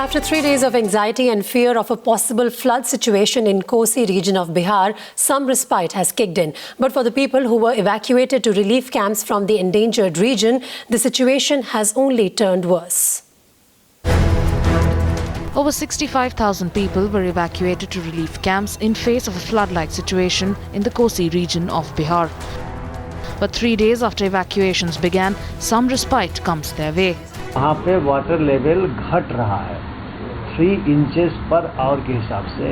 After 3 days of anxiety and fear of a possible flood situation in Kosi region of Bihar, some respite has kicked in. But for the people who were evacuated to relief camps from the endangered region, the situation has only turned worse. Over 65,000 people were evacuated to relief camps in face of a flood-like situation in the Kosi region of Bihar. But 3 days after evacuations began, some respite comes their way. वहाँ पे water level घट रहा है 3 inches per hour के हिसाब से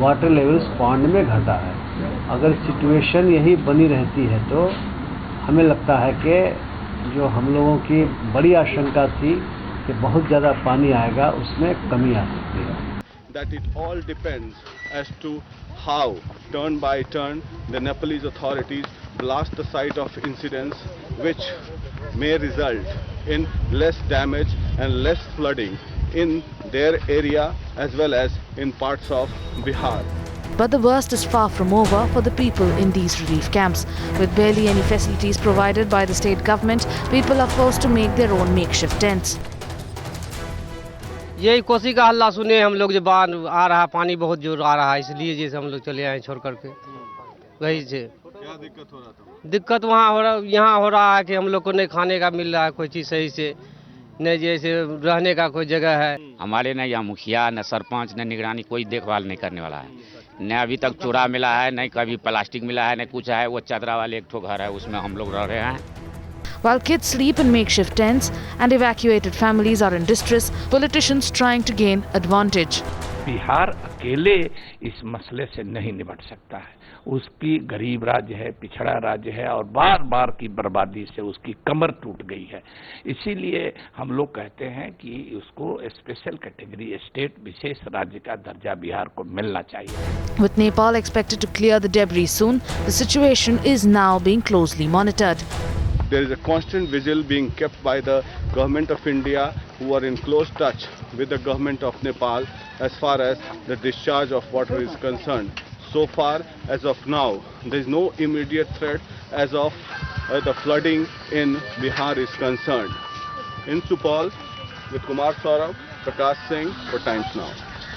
water level pond में घटा है। अगर सिचुएशन यही बनी रहती है तो हमें लगता है कि जो हम लोगों की बड़ी आशंका थी कि बहुत ज़्यादा पानी आएगा उसमें कमी आ सकती है। That it all depends as to how turn by turn the Nepalese authorities blast the site of incidents, which may result in less damage and less flooding in their area as well as in parts of Bihar. But the worst is far from over for the people in these relief camps. With barely any facilities provided by the state government, people are forced to make their own makeshift tents. यही कोसी का हल्ला सुने हम लोग, जो बाढ़ आ रहा, पानी बहुत जोर आ रहा है, इसलिए जैसे हम लोग चले आए छोड़ करके। वही से क्या दिक्कत हो रहा था? दिक्कत यहाँ हो रहा है कि हम लोग को नहीं खाने का मिल रहा है कोई चीज़ सही से, नहीं जैसे रहने का कोई जगह है। हमारे न यहाँ मुखिया न सरपंच न निगरानी कोई देखभाल नहीं करने वाला है। न अभी तक चूड़ा मिला है, न कभी प्लास्टिक मिला है, न कुछ है। वो चदरा वाले एक ठो घर है, उसमें हम लोग रह रहे हैं। While kids sleep in makeshift tents and evacuated families are in distress, politicians trying to gain advantage. Bihar अकेले इस मसले से नहीं निपट सकता है। उसकी गरीब राज्य है, पिछड़ा राज्य है और बार बार की बर्बादी से उसकी कमर टूट गई है। इसीलिए हम लोग कहते हैं कि उसको स्पेशल कैटेगरी स्टेट विशेष राज्य का दर्जा बिहार को मिलना चाहिए। With Nepal expected to clear the debris soon, the situation is now being closely monitored. There is a constant vigil being kept by the government of India, who are in close touch with the government of Nepal as far as the discharge of water is concerned. So far, as of now, there is no immediate threat as of the flooding in Bihar is concerned. In Supaul, with Kumar Saurabh, Prakash Singh for Times Now.